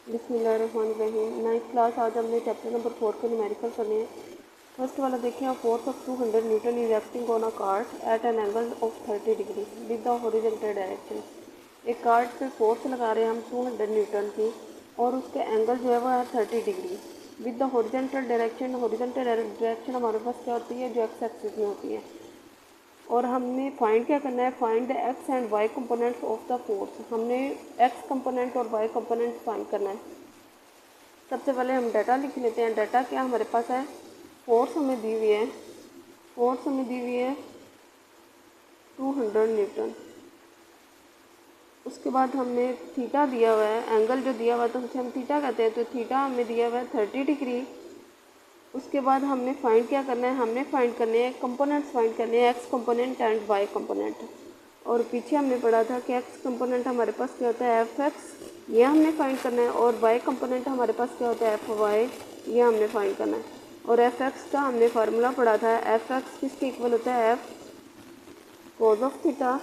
बिस्मिल्लाहिर्रहमानिर्रहीम। 9th class. आज हमने चैप्टर नंबर 4 के न्यूमेरिकल करने हैं। फर्स्ट वाला देखिए, force of 200 newton is acting on a cart at an angle of 30 degree with the horizontal direction. एक कार्ट पे फोर्स लगा रहे हैं हम 200 न्यूटन की, और उसके एंगल जो है वो है 30 degree with the horizontal direction. Horizontal direction हमारे पास क्या होती है, जो एक्स एक्सिस में होती है। और हमने फाइंड क्या करना है, find the X and Y components of the force. हमने एक्स कंपोनेंट और वाई कंपोनेंट फाइंड करना है। सबसे पहले हम डाटा लिख लेते हैं। डाटा क्या हमारे पास है, फोर्स हमें दी हुई है, फोर्स हमें दी हुई है 200 न्यूटन। उसके बाद हमने थीटा दिया हुआ है, एंगल जो दिया हुआ है तो उसे हम थीटा कहते हैं, तो थीटा हमें दिया हुआ है 30 डिग्री। उसके बाद हमने फाइंड क्या करना है, हमने फाइंड करने हैं कंपोनेंट्स, फाइंड करने हैं X component and Y component. और पीछे हमने पढ़ा था कि एक्स कंपोनेंट हमारे पास क्या होता है, एफ एक्स, ये हमने फाइंड करना है। और वाई कंपोनेंट हमारे पास क्या होता है, एफ वाई, ये हमने फाइंड करना है। और एफ एक्स का हमने फार्मूला पढ़ा था, एफ एक्स किसके इक्वल होता है, एफ कोस ऑफ थीटा।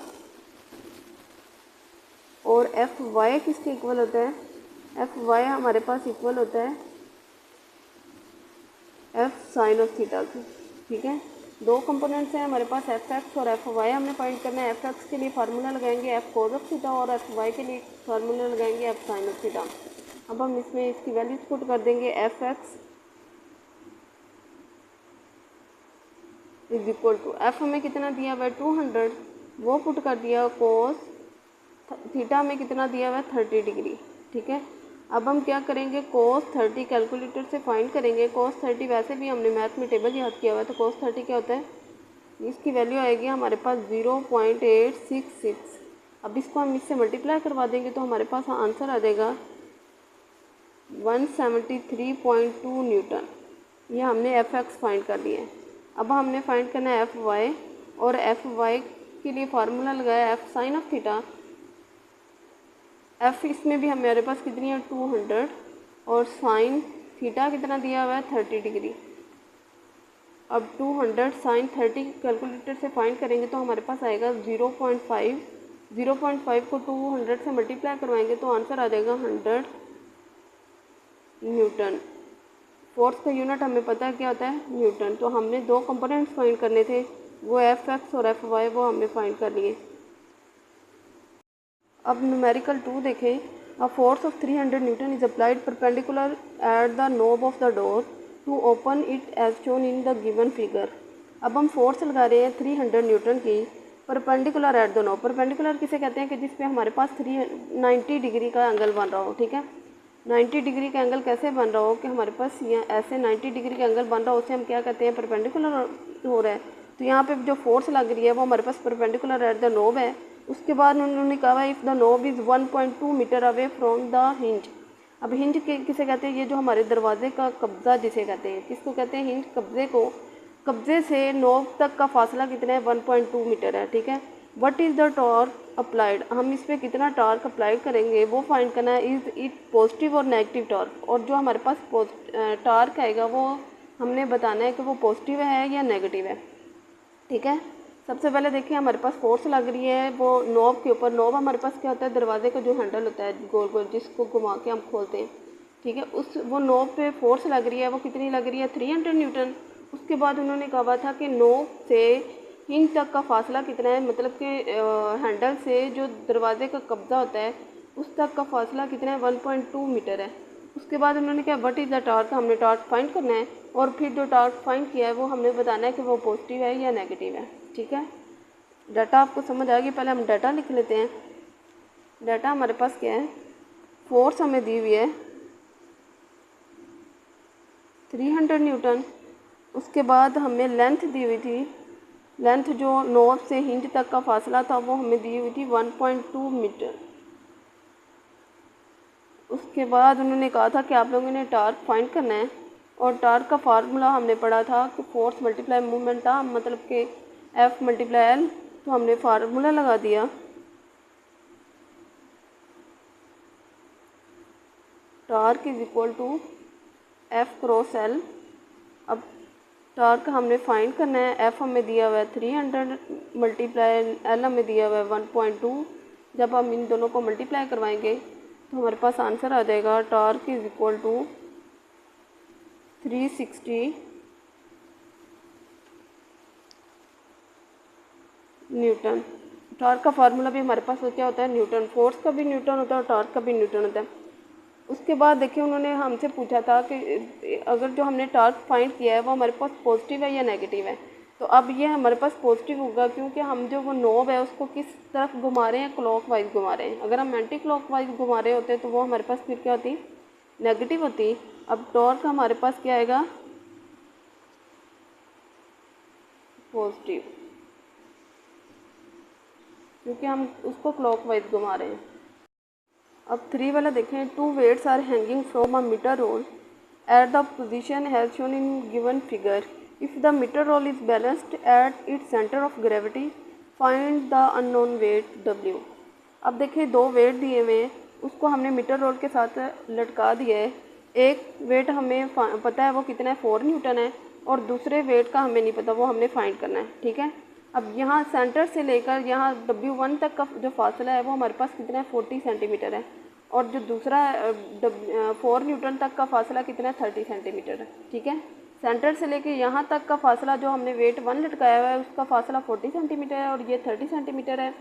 और एफ वाई किसके इक्वल होता है, एफ वाई हमारे पास इक्वल होता है एफ साइन ऑफ थीटा की। ठीक है, दो कंपोनेंट्स हैं हमारे पास, एफ एक्स और एफ वाई हमने फाइंड करना है। एफ एक्स के लिए फार्मूला लगाएंगे एफ कोस ऑफ थीटा, और एफ वाई के लिए फार्मूला लगाएंगे एफ साइन ऑफ थीटा। अब हम इसमें इसकी वैल्यूज पुट कर देंगे। F X is equal to, F हमें कितना दिया हुआ है 200, वो पुट कर दिया। कोस थीटा में कितना दिया हुआ है 30 डिग्री। ठीक है, अब हम क्या करेंगे, कोस 30 कैलकुलेटर से फाइंड करेंगे। कोस 30 वैसे भी हमने मैथ में टेबल याद किया हुआ है, तो कोस 30 क्या होता है, इसकी वैल्यू आएगी हमारे पास 0.866। अब इसको हम इससे मल्टीप्लाई करवा देंगे तो हमारे पास आंसर आ जाएगा 173.2 न्यूटन। ये हमने एफ एक्स फाइंड कर लिया है। अब हमने फाइंड करना है एफ वाई, और एफ वाई के लिए फार्मूला लगाया F sine of theta. F इसमें भी हमारे पास कितनी है 200, और साइन थीटा कितना दिया हुआ है 30 डिग्री। अब 200 साइन 30 कैलकुलेटर से फाइंड करेंगे तो हमारे पास आएगा 0.5। 0.5 को 200 से मल्टीप्लाई करवाएंगे तो आंसर आ जाएगा 100 न्यूटन। फोर्स का यूनिट हमें पता है क्या होता है, न्यूटन। तो हमने दो कंपोनेंट्स फाइंड करने थे, वो एफ एक्स और एफ वाई, वो हमने फाइंड कर लिए। अब न्यूमेरिकल 2 देखें। A force of 300 newton is applied perpendicular at the knob of the door to open it as shown in the given figure. अब हम फोर्स लगा रहे हैं 300 न्यूटन की, perpendicular at the knob. Perpendicular किसे कहते हैं, कि जिस पे हमारे पास 90 डिग्री का एंगल बन रहा हो। ठीक है, 90 डिग्री का एंगल कैसे बन रहा हो, कि हमारे पास यहाँ ऐसे 90 डिग्री का एंगल बन रहा हो, उसे हम क्या कहते हैं, परपेंडिकुलर हो रहा है। तो यहाँ पे जो फोर्स लग रही है वो हमारे पास परपेंडिकुलर एट द नोब है। उसके बाद उन्होंने कहा if the knob is 1.2 metre away from the hinge. अब हिंज किसे कहते हैं, ये जो हमारे दरवाजे का कब्जा जिसे कहते हैं, किसको कहते हैं, हिंज कब्जे को। कब्जे से नोब तक का फासला कितना है, 1.2 मीटर है। ठीक है, what is the torque applied, हम इस पर कितना टॉर्क अप्लाई करेंगे वो फाइंड करना है। इज़ इट पॉजिटिव और नेगेटिव टॉर्क, और जो हमारे पास टॉर्क आएगा वो हमने बताना है कि वो पॉजिटिव है या नेगेटिव है। ठीक है, सबसे पहले देखिए हमारे पास फोर्स लग रही है वो नॉब के ऊपर। नॉब हमारे पास क्या होता है, दरवाजे का जो हैंडल होता है गोल गोल, जिसको घुमा के हम खोलते हैं। ठीक है, उस वो नॉब पे फोर्स लग रही है, वो कितनी लग रही है 300 न्यूटन। उसके बाद उन्होंने कहा था कि नॉब से हिंज तक का फासला कितना है, मतलब कि हैंडल से जो दरवाजे का कब्जा होता है उस तक का फासला कितना है, 1.2 मीटर है। उसके बाद उन्होंने कहा व्हाट इज़ द टॉर्क, हमने टॉर्क फाइंड करना है। और फिर जो टॉर्क फाइंड किया है वो हमने बताना है कि वो पॉजिटिव है या नेगेटिव है। ठीक है, डाटा आपको समझ आ गई। पहले हम डाटा लिख लेते हैं। डाटा हमारे पास क्या है, फोर्स हमें दी हुई है 300 न्यूटन। उसके बाद हमें लेंथ दी हुई थी, लेंथ जो नोब से हिंज तक का फासला था वो हमें दी हुई थी 1.2 मीटर। उसके बाद उन्होंने कहा था कि आप लोगों ने टॉर्क फाइंड करना है, और टॉर्क का फार्मूला हमने पढ़ा था कि फोर्स मल्टीप्लाई मूवमेंट था, मतलब कि एफ मल्टीप्लाई एल। तो हमने फार्मूला लगा दिया, torque is equal to F cross L. अब टॉर्क हमने फाइंड करना है, एफ हमें दिया हुआ है 300 मल्टीप्लाई एल हमें दिया हुआ है 1.2। जब हम इन दोनों को मल्टीप्लाई करवाएंगे तो हमारे पास आंसर आ जाएगा torque is equal to 360 newton. Torque का फार्मूला भी हमारे पास क्या होता है, न्यूटन। फोर्स का भी न्यूटन होता है और टॉर्क का भी न्यूटन होता है। उसके बाद देखिए उन्होंने हमसे पूछा था कि अगर जो हमने टॉर्क फाइंड किया है वो हमारे पास पॉजिटिव है या नेगेटिव है। तो अब ये हमारे पास पॉजिटिव होगा क्योंकि हम जो वो नोब है उसको किस तरफ घुमा रहे हैं, क्लॉक वाइज घुमा रहे हैं। अगर हम एंटी क्लॉक वाइज घुमा रहे होते तो वो हमारे पास फिर क्या होती, नेगेटिव होती। अब टॉर्क हमारे पास क्या आएगा, पॉजिटिव, क्योंकि हम उसको क्लॉक वाइज घुमा रहे हैं। अब 3 वाला देखें, 2 weights are hanging from a metre rule at the position has shown in given figure. If the metre rule is balanced at its centre of gravity find the unknown weight W। अब देखिए 2 wait दिए हुए हैं, उसको हमने metre rule के साथ लटका दिया है। एक वेट हमें पता है वो कितना है, 4 न्यूटन है, और दूसरे वेट का हमें नहीं पता, वो हमने फाइंड करना है। ठीक है, अब यहाँ सेंटर से लेकर यहाँ W1 तक का जो फासला है वो हमारे पास कितना है, 40 सेंटीमीटर है, और जो दूसरा 4 न्यूटन तक का फासला कितना है, 30 सेंटीमीटर है। ठीक है, सेंटर से लेके यहाँ तक का फासला जो हमने वेट 1 लटकाया हुआ है उसका फासला 40 सेंटीमीटर है और ये 30 सेंटीमीटर है।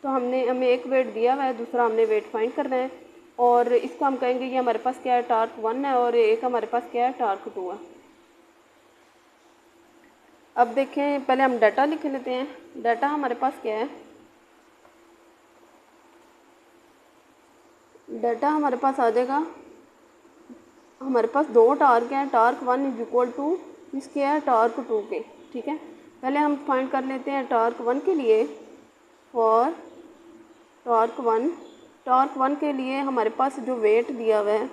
तो हमें एक वेट दिया हुआ है, दूसरा हमने वेट फाइंड करना है, और इसका हम कहेंगे ये हमारे पास क्या है, टॉर्क 1 है, और एक हमारे पास क्या है, टॉर्क 2 है। अब देखें, पहले हम डाटा लिख लेते हैं। डाटा हमारे पास क्या है, डाटा हमारे पास आ जाएगा, हमारे पास 2 टॉर्क हैं, टॉर्क 1 इज इक्वल टू इसके है, टॉर्क 2 के। ठीक है, पहले हम फाइंड कर लेते हैं टॉर्क 1 के लिए। फॉर टॉर्क 1 के लिए हमारे पास जो वेट दिया हुआ है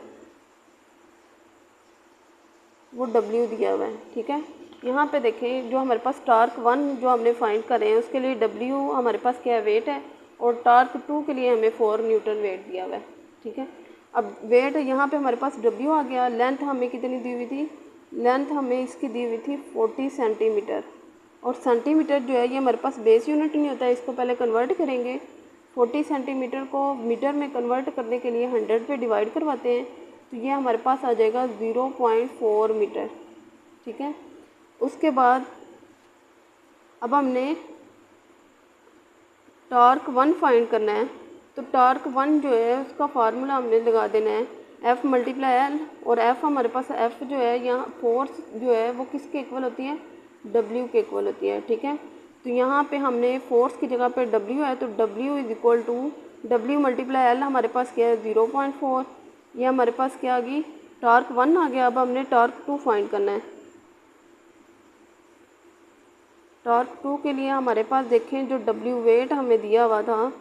वो W दिया हुआ है। ठीक है, यहाँ पे देखें जो हमारे पास टॉर्क 1 जो हमने फाइंड करे हैं उसके लिए W हमारे पास क्या है, वेट है, और टॉर्क 2 के लिए हमें 4 न्यूटन वेट दिया हुआ है। ठीक है, अब वेट यहाँ पे हमारे पास W आ गया। लेंथ हमें कितनी दी हुई थी, लेंथ हमें इसकी दी हुई थी 40 सेंटीमीटर, और सेंटीमीटर जो है ये हमारे पास बेस यूनिट नहीं होता है, इसको पहले कन्वर्ट करेंगे। 40 सेंटीमीटर को मीटर में कन्वर्ट करने के लिए 100 पे डिवाइड करवाते हैं, तो ये हमारे पास आ जाएगा 0.4 मीटर। ठीक है, उसके बाद अब हमने टॉर्क 1 फाइंड करना है। तो टॉर्क 1 जो है उसका फार्मूला हमने लगा देना है F मल्टीप्लाई L, और F हमारे पास F जो है यहाँ फोर्स जो है वो किसके इक्वल होती है, W के इक्वल होती है। ठीक है, तो यहाँ पे हमने फोर्स की जगह पे W है, तो W is equal to W multiply L हमारे पास क्या है, 0.4। ये हमारे पास क्या आ गई, टॉर्क 1 आ गया। अब हमने टॉर्क 2 फाइंड करना है। टॉर्क 2 के लिए हमारे पास देखें जो W वेट हमें दिया हुआ था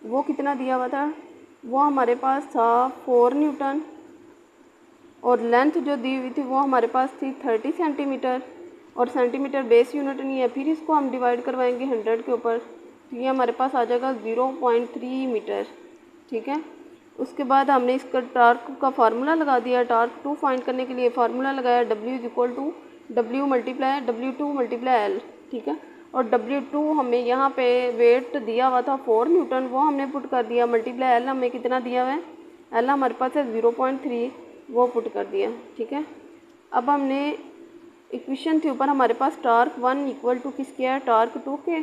वो कितना दिया हुआ था, वो हमारे पास था 4 न्यूटन, और लेंथ जो दी हुई थी वो हमारे पास थी 30 सेंटीमीटर, और सेंटीमीटर बेस यूनिट नहीं है, फिर इसको हम डिवाइड करवाएंगे 100 के ऊपर, तो ये हमारे पास आ जाएगा 0.3 मीटर। ठीक है, उसके बाद हमने इसका टॉर्क का फार्मूला लगा दिया। टॉर्क 2 फाइंड करने के लिए फार्मूला लगाया W is equal to W multiply W2 multiply L। ठीक है, और W2 हमें यहाँ पे वेट दिया हुआ था 4 न्यूटन, वो हमने पुट कर दिया, मल्टीप्लाई L हमें कितना दिया हुआ है, L हमारे पास है 0.3, वो पुट कर दिया। ठीक है, अब हमने इक्वेशन थी ऊपर हमारे पास टॉर्क 1 इक्वल टू किसके है, टॉर्क 2 के।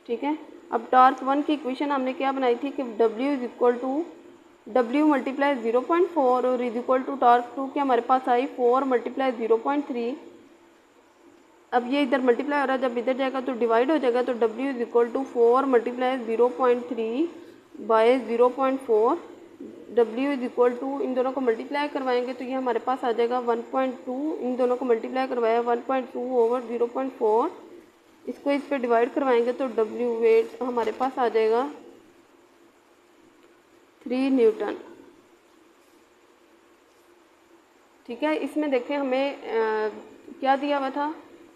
ठीक है, अब टॉर्क 1 की इक्वेशन हमने क्या बनाई थी कि W is equal to W multiply 0.4 और इज इक्वल टू टॉर्क 2 के हमारे पास आई 4 मल्टीप्लाई 0.3। अब ये इधर मल्टीप्लाई हो रहा है, जब इधर जाएगा तो डिवाइड हो जाएगा, तो W is equal to 4 multiply 0.3 by 0.4। W is equal to, इन दोनों को मल्टीप्लाई करवाएंगे तो ये हमारे पास आ जाएगा 1.2, इन दोनों को मल्टीप्लाई करवाया 1.2 ओवर 0.4, इसको इस पर डिवाइड करवाएंगे तो W वेट हमारे पास आ जाएगा 3 न्यूटन। ठीक है, इसमें देखें हमें क्या दिया हुआ था,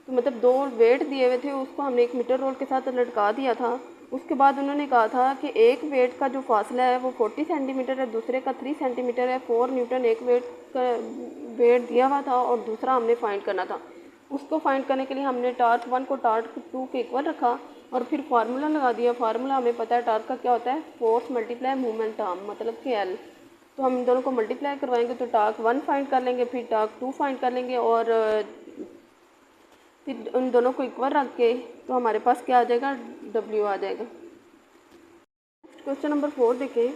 तो मतलब 2 वेट दिए हुए थे, उसको हमने एक मीटर रोल के साथ लटका दिया था। उसके बाद उन्होंने कहा था कि एक वेट का जो फासला है वो 40 सेंटीमीटर है, दूसरे का 3 सेंटीमीटर है। 4 न्यूटन एक वेट का वेट दिया हुआ था और दूसरा हमने फाइंड करना था। उसको फाइंड करने के लिए हमने टार्क 1 को टार्क 2 के इक्वल रखा और फिर फार्मूला लगा दिया। फार्मूला हमें पता है टार्क का क्या होता है, फोर्स मल्टीप्लाई मूवमेंट आर्म मतलब कि एल। तो हम इन दोनों को मल्टीप्लाई करवाएंगे तो टार्क 1 फाइंड कर लेंगे, फिर टार्क 2 फाइंड कर लेंगे और फिर उन दोनों को इक्वल रख के तो हमारे पास क्या आ जाएगा, डब्ल्यू आ जाएगा। क्वेश्चन नंबर 4 देखें।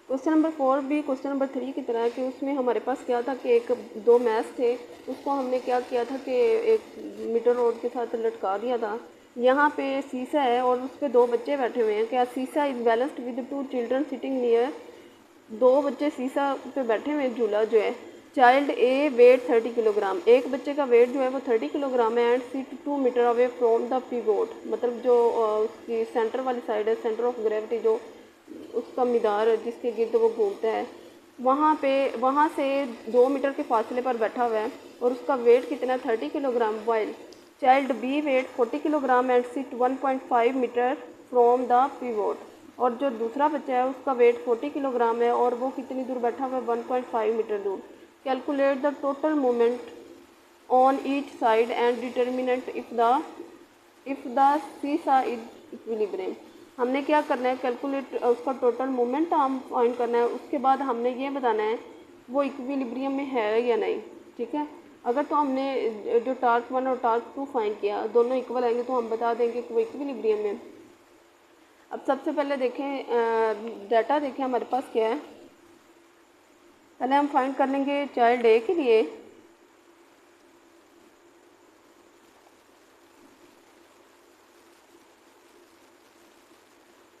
क्वेश्चन नंबर 4 भी क्वेश्चन नंबर 3 की तरह है कि उसमें हमारे पास क्या था कि एक दो मैच थे, उसको हमने क्या किया था कि एक मीटर रोड के साथ लटका दिया था। यहाँ पे शीशा है और उस पर दो बच्चे बैठे हुए हैं। क्या शीशा is balanced with 2 children sitting near. दो बच्चे शीशा पे बैठे हुए हैं, झूला जो है। चाइल्ड ए वेट 30 किलोग्राम, एक बच्चे का वेट जो है वो 30 किलोग्राम है। And sit 2 metre away from the pivot, मतलब जो उसकी सेंटर वाली साइड है, सेंटर ऑफ ग्रेविटी जो उसका मिदार जिसके गिर्द वो घूमता है, वहाँ से 2 मीटर के फासले पर बैठा हुआ है और उसका वेट कितना है, 30 kilogram. While child B weight 40 kilogram and sit 1.5 metre from the pivot. और जो दूसरा बच्चा है उसका वेट 40 किलोग्राम है और वो कितनी दूर बैठा हुआ है, 1.5 मीटर दूर। Calculate the total moment on each side and determinant if the सीसा इज इक्विलिब्रियम। हमने क्या करना है, कैलकुलेट उसका टोटल मोमेंट हम फाइंड करना है। उसके बाद हमने ये बताना है वो इक्विलिब्रियम में है या नहीं, ठीक है। अगर तो हमने जो टार्क 1 और टार्क 2 फाइंड किया दोनों इक्वल आएंगे तो हम बता देंगे कि वो इक्विलिब्रियम में। अब सबसे पहले देखें डाटा देखें हमारे पास क्या है। पहले हम फाइंड कर लेंगे चाइल्ड ए के लिए।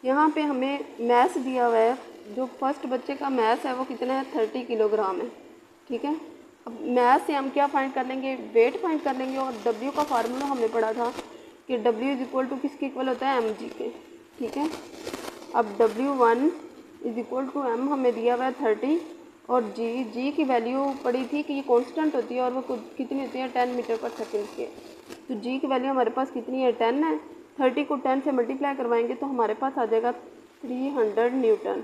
यहाँ पे हमें मैस दिया हुआ है, जो फर्स्ट बच्चे का मैस है वो कितना है, 30 किलोग्राम है, ठीक है। अब मैस से हम क्या फाइंड कर लेंगे, वेट फाइंड कर लेंगे। और डब्ल्यू का फार्मूला हमने पढ़ा था कि डब्ल्यू इज इक्वल टू किसके इक्वल होता है, एम जी के, ठीक है। अब W1 is equal to M हमें दिया हुआ है 30 और जी की वैल्यू पड़ी थी कि ये कांस्टेंट होती है और वो कितनी होती है, 10 मीटर पर सेकंड के। तो जी की वैल्यू हमारे पास कितनी है, 10 है। 30 को 10 से मल्टीप्लाई करवाएंगे तो हमारे पास आ जाएगा 300 न्यूटन।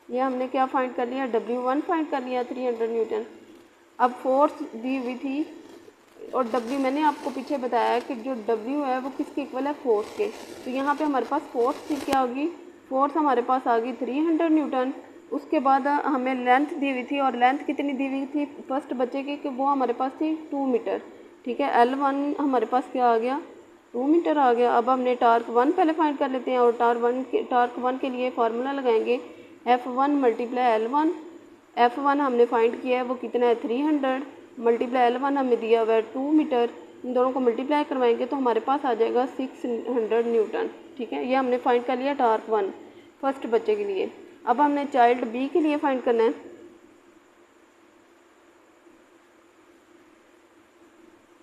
ये हमने क्या फाइंड कर लिया, W1 फाइंड कर लिया 300 न्यूटन। अब फोर्स दी हुई थी और W मैंने आपको पीछे बताया कि जो W है वो किसके इक्वल है, फोर्स के। तो यहाँ पे हमारे पास फोर्स की क्या होगी, फोर्स हमारे पास आ गई 300 न्यूटन। उसके बाद हमें लेंथ दी हुई थी और लेंथ कितनी दी हुई थी फर्स्ट बच्चे की कि वो हमारे पास थी 2 मीटर, ठीक है। L1 हमारे पास क्या आ गया, 2 मीटर आ गया। अब हमने टार्क 1 पहले फाइंड कर लेते हैं और टार्क 1 के लिए फार्मूला लगाएंगे F1 मल्टीप्लाई L1। F1 हमने फाइंड किया है वो कितना है, 300 मल्टीप्लाई L1 हमें दिया हुआ है 2 मीटर। इन दोनों को मल्टीप्लाई करवाएंगे तो हमारे पास आ जाएगा 600 न्यूटन, ठीक है। ये हमने फाइंड कर लिया टार्क 1 फर्स्ट बच्चे के लिए। अब हमने चाइल्ड बी के लिए फाइंड करना है।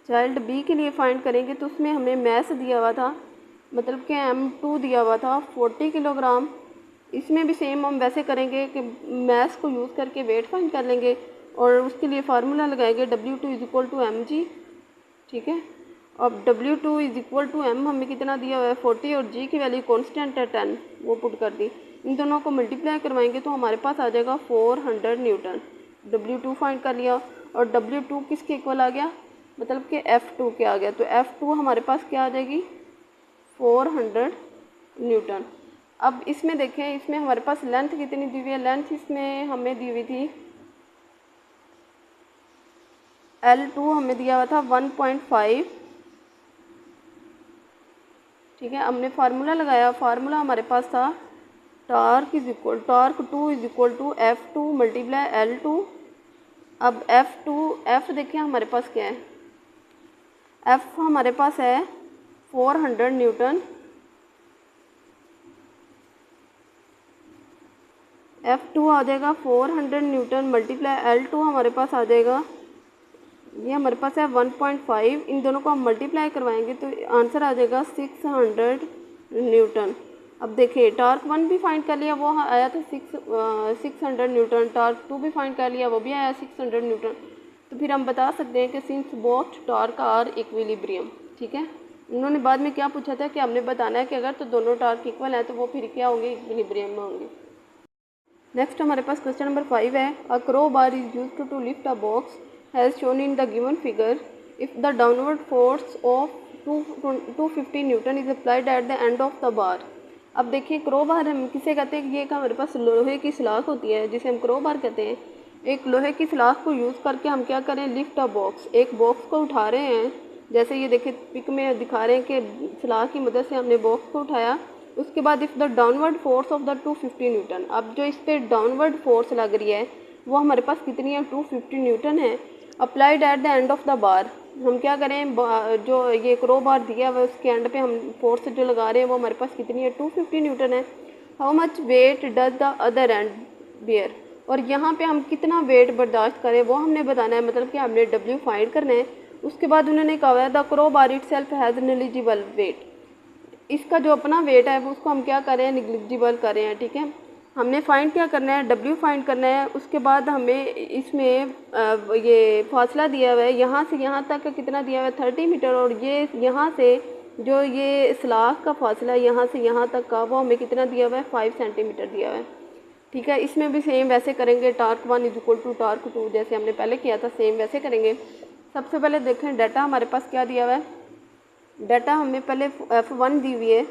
चाइल्ड बी के लिए फाइंड करेंगे तो उसमें हमें मैस दिया हुआ था, मतलब कि M2 दिया हुआ था 40 किलोग्राम। इसमें भी सेम हम वैसे करेंगे कि मैस को यूज़ करके वेट फाइंड कर लेंगे और उसके लिए फार्मूला लगाएंगे W2 is equal to mg, ठीक है। अब W2 is equal to m हमें कितना दिया हुआ है, 40 और g की वैल्यू कांस्टेंट है 10, वो पुट कर दी। इन दोनों को मल्टीप्लाई करवाएंगे तो हमारे पास आ जाएगा 400 न्यूटन। W2 फाइंड कर लिया और W2 किसके इक्वल आ गया, मतलब कि F2 के आ गया। तो F2 हमारे पास क्या आ जाएगी, 400 न्यूटन। अब इसमें देखें, इसमें हमारे पास लेंथ कितनी दी हुई है, लेंथ इसमें हमें दी हुई थी L2 हमें दिया हुआ था 1.5, ठीक है। हमने फार्मूला लगाया, फार्मूला हमारे पास था torque 2 is equal to F2 multiply L2। अब F देखें हमारे पास क्या है, F हमारे पास है 400 न्यूटन। F2 आ जाएगा 400 न्यूटन मल्टीप्लाई L2 हमारे पास आ जाएगा, ये हमारे पास है 1.5। इन दोनों को हम मल्टीप्लाई करवाएंगे तो आंसर आ जाएगा 600 न्यूटन। अब देखिए टार्क 1 भी फाइंड कर लिया, वो आया था 600 न्यूटन। टार्क 2 भी फाइंड कर लिया, वो भी आया 600 न्यूटन। तो फिर हम बता सकते हैं कि since both torque are equilibrium, ठीक है। उन्होंने बाद में क्या पूछा था कि हमने बताना है कि अगर तो दोनों टार्क इक्वल हैं तो वो फिर क्या होंगे, इक्विलिब्रियम में होंगे। नेक्स्ट हमारे पास क्वेश्चन नंबर 5 है। A crowbar is used to lift a box as shown in the given figure. If the downward force of 250 newton is applied at the end of the bar. अब देखिए crow बार हम किसे कहते हैं, ये एक हमारे पास लोहे की सलाख होती है जिसे हम क्रो बार कहते हैं। एक लोहे की सलाख को यूज़ करके हम क्या करें, लिफ्ट अ बॉक्स, एक बॉक्स को उठा रहे हैं। जैसे ये देखिए पिक में दिखा रहे हैं कि सलाख की मदद से हमने बॉक्स को उठाया। उसके बाद if the downward force of the 250 Newton, अब जो इस पर डाउनवर्ड फोर्स लग रही है वो हमारे पास कितनी है, 250 न्यूटन है। Applied at the end of the बार, हम क्या करें, जो ये क्रो बार दिया हुआ है उसके एंड पे हम फोर्स जो लगा रहे हैं वो हमारे पास कितनी है, 250 न्यूटन है। How much weight does the other end bear, और यहाँ पे हम कितना वेट बर्दाश्त करें वो हमने बताना है, मतलब कि हमने W फाइंड करना है। उसके बाद उन्होंने कहा है the crowbar itself has negligible weight, इसका जो अपना वेट है वो उसको हम क्या करें, नेग्लिजिबल करें हैं। ठीक है, हमने फाइंड क्या करना है, W फाइंड करना है। उसके बाद हमें इसमें ये फासला दिया हुआ है यहाँ से यहाँ तक कितना दिया हुआ है, 30 मीटर, और ये यहाँ से जो ये सलाख का फासला यहाँ से यहाँ तक का वो हमें कितना दिया हुआ है, 5 सेंटीमीटर दिया हुआ है। ठीक है, इसमें भी सेम वैसे करेंगे, torque 1 is equal to torque 2, जैसे हमने पहले किया था सेम वैसे करेंगे। सबसे पहले देखें डाटा हमारे पास क्या दिया हुआ है, डाटा हमें पहले F1 दी हुई है।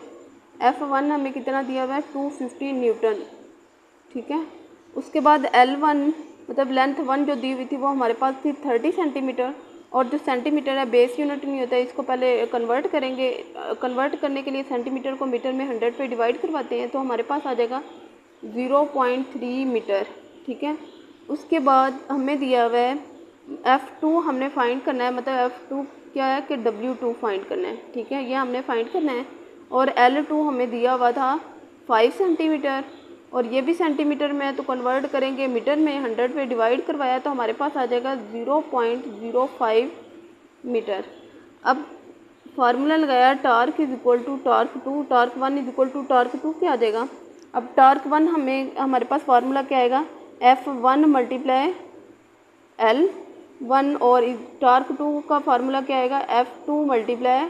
F1 हमें कितना दिया हुआ है, 250 न्यूटन। ठीक है, उसके बाद L1 मतलब लेंथ 1 जो दी हुई थी वो हमारे पास थी 30 सेंटीमीटर, और जो सेंटीमीटर है बेस यूनिट नहीं होता है, इसको पहले कन्वर्ट करेंगे। कन्वर्ट करने के लिए सेंटीमीटर को मीटर में 100 पे डिवाइड करवाते हैं तो हमारे पास आ जाएगा 0.3 मीटर। ठीक है, उसके बाद हमें दिया हुआ है F2 हमने फाइंड करना है, मतलब F2 क्या है कि W2 फाइंड करना है। ठीक है, ये हमने फाइंड करना है। और L2 हमें दिया हुआ था 5 सेंटीमीटर, और ये भी सेंटीमीटर में है तो कन्वर्ट करेंगे मीटर में, 100 पे डिवाइड करवाया तो हमारे पास आ जाएगा 0.05 मीटर। अब फार्मूला लगाया torque is equal to torque 2, torque 1 is equal to torque 2 क्या आ जाएगा। अब टार्क 1 हमें हमारे पास फार्मूला क्या आएगा, F1 मल्टीप्लाई L1, और टार्क 2 का फार्मूला क्या आएगा, F2 मल्टीप्लाई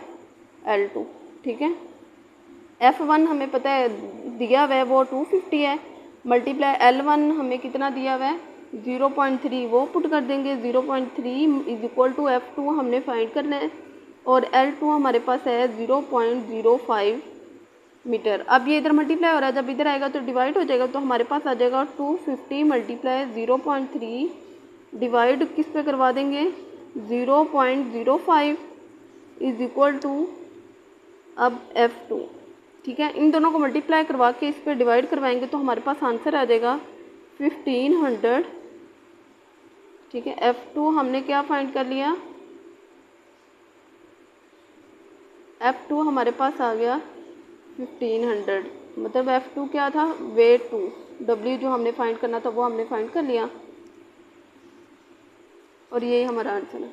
L2। ठीक है, F1 हमें पता है दिया हुआ है वो 250 है, मल्टीप्लाई L1 हमें कितना दिया हुआ है 0.3, वो पुट कर देंगे। 0.3 इज इक्वल टू F2 हमने फाइंड करना है, और L2 हमारे पास है 0.05 मीटर। अब ये इधर मल्टीप्लाई हो रहा है, जब इधर आएगा तो डिवाइड हो जाएगा, तो हमारे पास आ जाएगा 250 मल्टीप्लाई 0.3 डिवाइड किस पे करवा देंगे, 0.05 इज इक्वल टू अब F2। ठीक है, इन दोनों को मल्टीप्लाई करवा के इस पर डिवाइड करवाएंगे तो हमारे पास आंसर आ जाएगा 1500। ठीक है, F2 हमने क्या फाइंड कर लिया, F2 हमारे पास आ गया 1500, मतलब F2 क्या था, वेट 2, W जो हमने फाइंड करना था वो हमने फाइंड कर लिया, और यही हमारा आंसर है।